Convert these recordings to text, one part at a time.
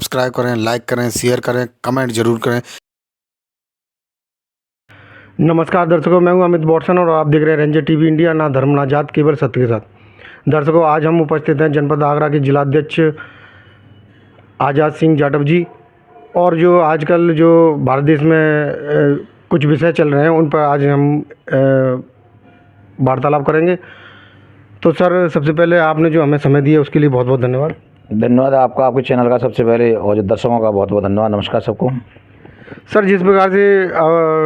Subscribe करें, like करें, share करें, कमेंट जरूर करें। नमस्कार दर्शकों, मैं हूं अमित बॉर्सन और आप देख रहे हैं रेंजर टीवी इंडिया। ना धर्म ना जात, केवल सत्य के साथ। दर्शकों, आज हम उपस्थित हैं जनपद आगरा के जिलाध्यक्ष आज़ाद सिंह जाटव जी, और जो आजकल जो भारत देश में कुछ विषय चल रहे हैं उन पर आज हम वार्तालाप करेंगे। तो सर, सबसे पहले आपने जो हमें समय दिया उसके लिए बहुत बहुत धन्यवाद। धन्यवाद आपका, आपके चैनल का सबसे पहले, और जो दर्शकों का बहुत बहुत धन्यवाद। नमस्कार सबको। सर, जिस प्रकार से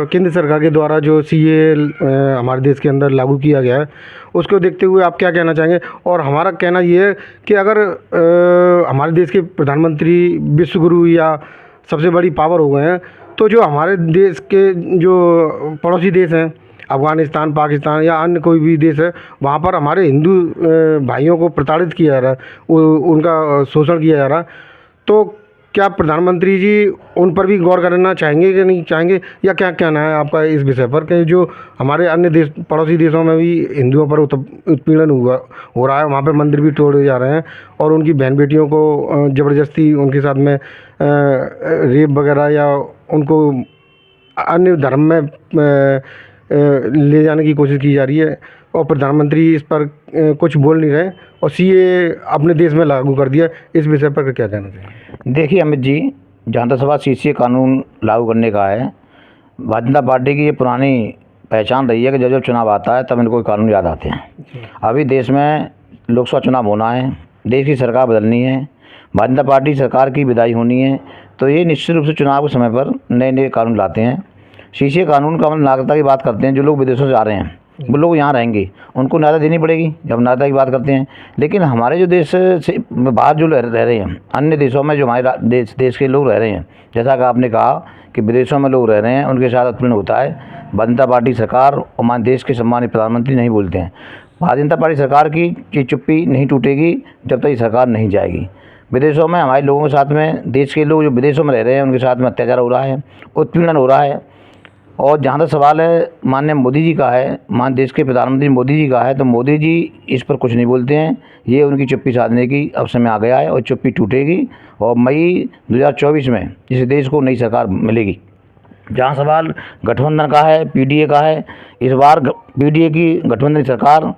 केंद्र सरकार के द्वारा जो सीए हमारे देश के अंदर लागू किया गया है, उसको देखते हुए आप क्या कहना चाहेंगे? और हमारा कहना ये है कि अगर हमारे देश के प्रधानमंत्री विश्वगुरु या सबसे बड़ी पावर हो गए हैं, तो जो हमारे देश के जो पड़ोसी देश हैं, अफ़गानिस्तान, पाकिस्तान या अन्य कोई भी देश है, वहाँ पर हमारे हिंदू भाइयों को प्रताड़ित किया जा रहा है, उनका शोषण किया जा रहा है। तो क्या प्रधानमंत्री जी उन पर भी गौर करना चाहेंगे कि नहीं चाहेंगे, या क्या कहना है आपका इस विषय पर कि जो हमारे अन्य देश, पड़ोसी देशों में भी हिंदुओं पर उत्पीड़न हो रहा है, वहाँ पे मंदिर भी तोड़े जा रहे हैं और उनकी बहन बेटियों को ज़बरदस्ती उनके साथ में रेप वगैरह या उनको अन्य धर्म में ले जाने की कोशिश की जा रही है, और प्रधानमंत्री इस पर कुछ बोल नहीं रहे और सीए अपने देश में लागू कर दिया। इस विषय पर क्या कहना चाहिए? देखिए अमित जी, जहाँ तक सवाल सीसीए कानून लागू करने का है, भारतीय जनता पार्टी की ये पुरानी पहचान रही है कि जब जब चुनाव आता है तब इनको कोई कानून याद आते हैं। अभी देश में लोकसभा चुनाव होना है, देश की सरकार बदलनी है, भारतीय जनता पार्टी सरकार की विदाई होनी है, तो ये निश्चित रूप से चुनाव के समय पर नए नए कानून लाते हैं। सीसीए कानून का मतलब नागरिकता की बात करते हैं। जो लोग विदेशों से आ रहे हैं वो लोग यहाँ रहेंगे, उनको नागरिकता देनी पड़ेगी जब नागरिकता की बात करते हैं। लेकिन हमारे जो देश से बाहर जो रह रहे हैं, अन्य देशों में जो हमारे देश के लोग रह रहे हैं, जैसा कि आपने कहा कि विदेशों में लोग रह रहे हैं, उनके साथ उत्पीड़न होता है। भारतीय जनता पार्टी सरकार और हमारे देश के सम्मानित प्रधानमंत्री नहीं बोलते हैं। भारतीय जनता पार्टी सरकार की चुप्पी नहीं टूटेगी जब तक ये सरकार नहीं जाएगी। विदेशों में हमारे लोगों के साथ में, देश के लोग जो विदेशों में रह रहे हैं उनके साथ में अत्याचार हो रहा है, उत्पीड़न हो रहा है। और जहाँ तक सवाल है माननीय मोदी जी का है, मान देश के प्रधानमंत्री मोदी जी का है, तो मोदी जी इस पर कुछ नहीं बोलते हैं। ये उनकी चुप्पी साधने की अब समय आ गया है और चुप्पी टूटेगी और मई 2024 में इस देश को नई सरकार मिलेगी। जहाँ सवाल गठबंधन का है, पीडीए का है, इस बार पीडीए की गठबंधन सरकार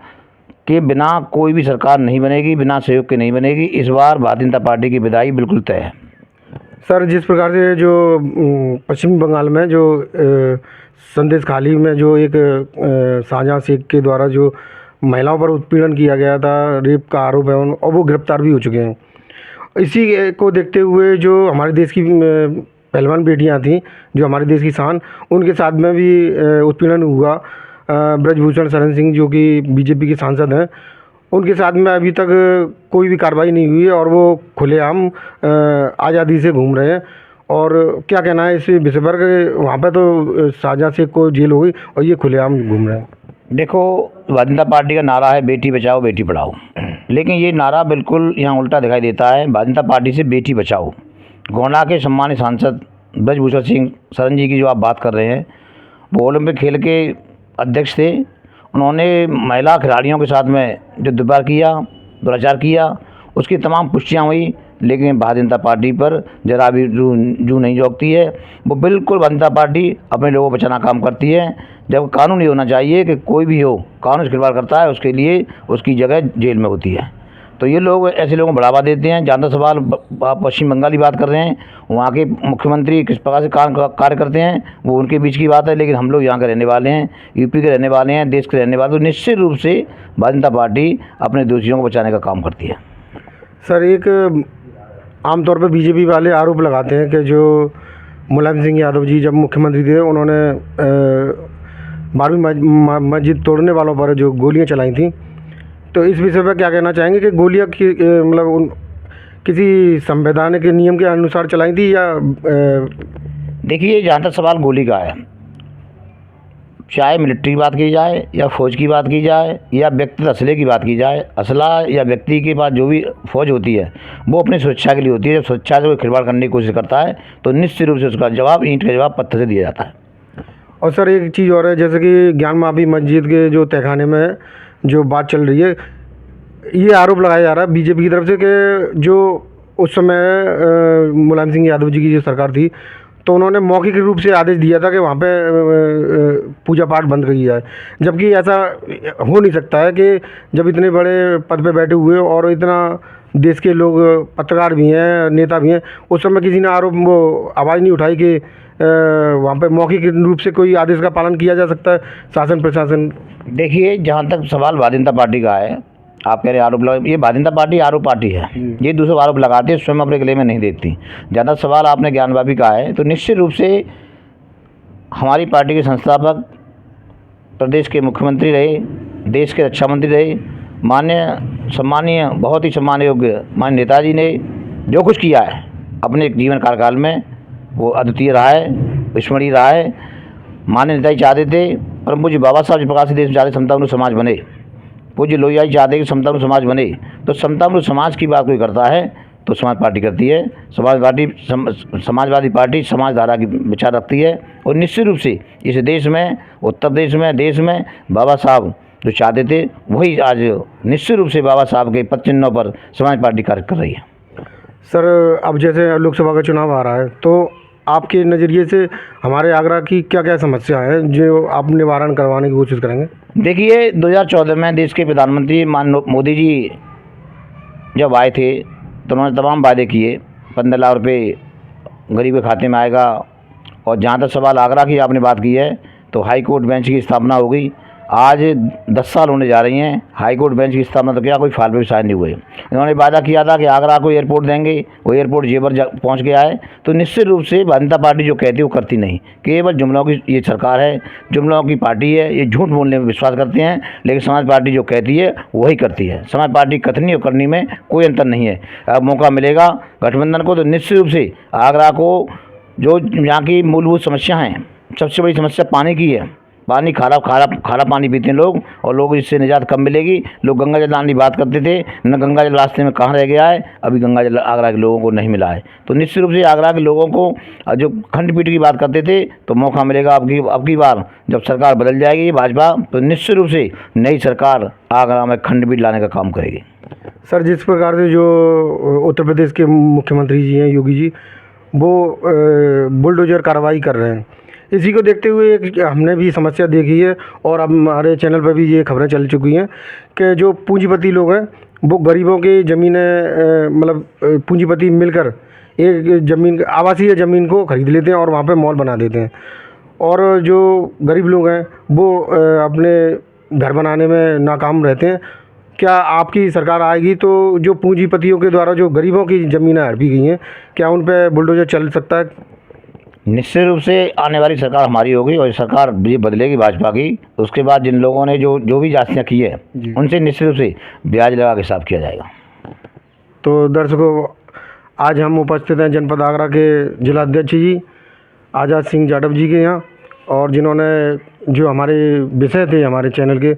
के बिना कोई भी सरकार नहीं बनेगी, बिना सहयोग के नहीं बनेगी। इस बार भारतीय जनता पार्टी की विदाई बिल्कुल तय है। सर, जिस प्रकार से जो पश्चिमी बंगाल में जो संदेश खाली में जो एक शाहजहाँ शेख के द्वारा जो महिलाओं पर उत्पीड़न किया गया था, रेप का आरोप है और वो गिरफ्तार भी हो चुके हैं। इसी को देखते हुए जो हमारे देश की पहलवान बेटियां थीं, जो हमारे देश की शान, उनके साथ में भी उत्पीड़न हुआ। ब्रजभूषण शरण सिंह जो कि बीजेपी के सांसद हैं, उनके साथ में अभी तक कोई भी कार्रवाई नहीं हुई है और वो खुलेआम आज़ादी से घूम रहे हैं। और क्या कहना है इस विषय पर कि वहाँ पे तो शाहजहाँ शेख को जेल हो गई और ये खुलेआम घूम रहे हैं? देखो, भारतीय जनता पार्टी का नारा है बेटी बचाओ बेटी पढ़ाओ, लेकिन ये नारा बिल्कुल यहाँ उल्टा दिखाई देता है। भारतीय जनता पार्टी से बेटी बचाओ, गोंडा के सम्मानित सांसद ब्रजभूषण सिंह शरण जी की जो आप बात कर रहे हैं, वो ओलंपिक खेल के अध्यक्ष थे। उन्होंने महिला खिलाड़ियों के साथ में जो दुराचार किया, उसकी तमाम पुष्टियाँ हुई, लेकिन भारतीय जनता पार्टी पर जरा भी जू नहीं जोगती है। वो बिल्कुल भारतीय जनता पार्टी अपने लोगों को बचाना काम करती है। जब कानून ये होना चाहिए कि कोई भी हो कानून से खिलवाड़ करता है उसके लिए उसकी जगह जेल में होती है। तो ये लोग ऐसे लोगों को बढ़ावा देते हैं। जहाँ तक सवाल आप पश्चिम बंगाल की बात कर रहे हैं, वहाँ के मुख्यमंत्री किस प्रकार से कार्य करते हैं वो उनके बीच की बात है, लेकिन हम लोग यहाँ के रहने वाले हैं, यूपी के रहने वाले हैं, देश के रहने वाले, तो निश्चित रूप से भारतीय जनता पार्टी अपने दोषियों को बचाने का काम करती है। सर, एक आमतौर पर बीजेपी वाले आरोप लगाते हैं कि जो मुलायम सिंह यादव जी जब मुख्यमंत्री थे, उन्होंने 12वीं मस्जिद तोड़ने वालों पर जो गोलियां चलाई थी। तो इस विषय पर क्या कहना चाहेंगे कि गोलियां मतलब किसी संवैधानिक नियम के अनुसार चलाई थी या देखिए, जहाँ तक सवाल गोली का है, चाहे मिलिट्री की बात की जाए या फ़ौज की बात की जाए या व्यक्तिगत असले की बात की जाए, असला या व्यक्ति के पास जो भी फ़ौज होती है वो अपनी सुरक्षा के लिए होती है। जब सुरक्षा से कोई खिलवाड़ करने की कोशिश करता है तो निश्चित रूप से उसका जवाब ईंट का जवाब पत्थर से दिया जाता है। और सर, एक चीज़ और है, जैसे कि ज्ञान माफी मस्जिद के जो तहखाने में जो बात चल रही है, ये आरोप लगाया जा रहा है बीजेपी की तरफ से कि जो उस समय मुलायम सिंह यादव जी की जो सरकार थी, तो उन्होंने मौखिक रूप से आदेश दिया था कि वहाँ पे पूजा पाठ बंद की जाए, जबकि ऐसा हो नहीं सकता है कि जब इतने बड़े पद पे बैठे हुए और इतना देश के लोग पत्रकार भी हैं, नेता भी हैं, उस समय किसी ने आवाज़ नहीं उठाई कि वहाँ पे मौखिक रूप से कोई आदेश का पालन किया जा सकता है शासन प्रशासन। देखिए, जहाँ तक सवाल भारतीय जनता पार्टी का है, आप कह रहे हैं आरोप लगा, ये भारतीय जनता पार्टी आरोप पार्टी है, ये दूसरे आरोप लगाती है, स्वयं अपने गले में नहीं देखती। ज़्यादा सवाल आपने ज्ञानवापी का है, तो निश्चित रूप से हमारी पार्टी के संस्थापक प्रदेश के मुख्यमंत्री रहे, देश के रक्षा मंत्री रहे, सम्मानीय बहुत ही सम्मान योग्य माननीय नेताजी ने जो कुछ किया है अपने जीवन कार्यकाल में, वो अद्वितीय रहा है, स्मरणीय रहा है। माननीय नेताजी चाहते थे, परम पूज्य बाबा साहब जयप्रकाश से देश में चाहते समतापूर्ण समाज बने, पूज्य लोहिया जी चाहते कि समतापूर्ण समाज बने, तो समतापूर्ण समाज की बात कोई करता है तो समाज पार्टी करती है। समाजवादी पार्टी समाज धारा की विचार रखती है, और निश्चित रूप से इस देश में, उत्तर प्रदेश में, देश में बाबा साहब जो चाहते थे वही आज निश्चित रूप से बाबा साहब के पद चिन्हों पर समाज पार्टी कार्य कर रही है। सर, अब जैसे लोकसभा का चुनाव आ रहा है, तो आपके नज़रिए से हमारे आगरा की क्या क्या समस्या है जो आप निवारण करवाने की कोशिश करेंगे? देखिए, 2014 में देश के प्रधानमंत्री माननीय मोदी जी जब आए थे तो उन्होंने तमाम वादे किए, 15 लाख रुपये गरीब के खाते में आएगा। और जहाँ तक सवाल आगरा की आपने बात की है, तो हाई कोर्ट बेंच की स्थापना हो गई, आज 10 साल होने जा रही हैं हाई कोर्ट बेंच की स्थापना, तो क्या कोई फाल पे भी शायद नहीं हुए। इन्होंने वादा किया था कि आगरा को एयरपोर्ट देंगे, वो एयरपोर्ट जेवर पहुंच गया है। तो निश्चित रूप से भारतीय जनता पार्टी जो कहती है वो करती नहीं, केवल जुमलों की ये सरकार है, जुमलों की पार्टी है, ये झूठ बोलने में विश्वास करते हैं, लेकिन समाज पार्टी जो कहती है वही करती है। समाज पार्टी कथनी और करनी में कोई अंतर नहीं है। अब मौका मिलेगा गठबंधन को, तो निश्चित रूप से आगरा को जो यहाँ की मूलभूत समस्या हैं, सबसे बड़ी समस्या पानी की है। पानी खारा पानी पीते हैं लोग, और लोग इससे निजात कब मिलेगी। लोग गंगा जल लाने की बात करते थे, न गंगा जल रास्ते में कहाँ रह गया है, अभी गंगा जल आगरा के लोगों को नहीं मिला है। तो निश्चित रूप से आगरा के लोगों को जो खंडपीठ की बात करते थे, तो मौका मिलेगा अब की बार जब सरकार बदल जाएगी भाजपा, तो निश्चित रूप से नई सरकार आगरा में खंडपीठ लाने का काम करेगी। सर, जिस प्रकार से जो उत्तर प्रदेश के मुख्यमंत्री जी हैं योगी जी, वो बुलडोजर कार्रवाई कर रहे हैं, इसी को देखते हुए एक हमने भी समस्या देखी है, और अब हमारे चैनल पर भी ये खबरें चल चुकी हैं कि जो पूंजीपति लोग हैं वो गरीबों की ज़मीनें, मतलब पूंजीपति मिलकर एक ज़मीन, आवासीय ज़मीन को खरीद लेते हैं और वहाँ पे मॉल बना देते हैं, और जो गरीब लोग हैं वो अपने घर बनाने में नाकाम रहते हैं। क्या आपकी सरकार आएगी तो जो पूंजीपतियों के द्वारा जो गरीबों की ज़मीनें हड़पी गई हैं, क्या उन पर बुलडोजर चल सकता है? निश्चित रूप से आने वाली सरकार हमारी होगी, और सरकार ये बदलेगी भाजपा की, उसके बाद जिन लोगों ने जो भी जांचियाँ की है उनसे निश्चित रूप से ब्याज लगा के हिसाब किया जाएगा। तो दर्शकों, आज हम उपस्थित हैं जनपद आगरा के जिलाध्यक्ष जी आज़ाद सिंह जाटव जी के यहाँ, और जिन्होंने जो हमारे विषय थे हमारे चैनल के,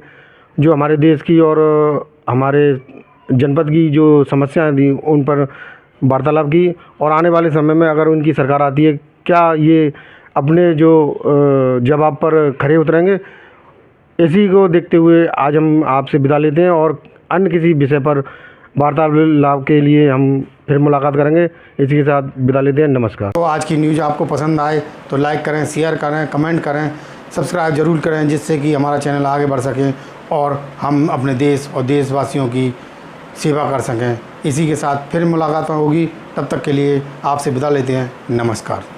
जो हमारे देश की और हमारे जनपद की जो समस्याएं थी उन पर वार्तालाप की। और आने वाले समय में अगर उनकी सरकार आती है, क्या ये अपने जो जवाब पर खरे उतरेंगे? इसी को देखते हुए आज हम आपसे विदा लेते हैं, और अन्य किसी विषय पर वार्तालाप के लिए हम फिर मुलाकात करेंगे। इसी के साथ विदा लेते हैं। नमस्कार। तो आज की न्यूज़ आपको पसंद आए तो लाइक करें, शेयर करें, कमेंट करें, सब्सक्राइब ज़रूर करें, जिससे कि हमारा चैनल आगे बढ़ सके और हम अपने देश और देशवासियों की सेवा कर सकें। इसी के साथ फिर मुलाकात होगी, तब तक के लिए आपसे विदा लेते हैं। नमस्कार।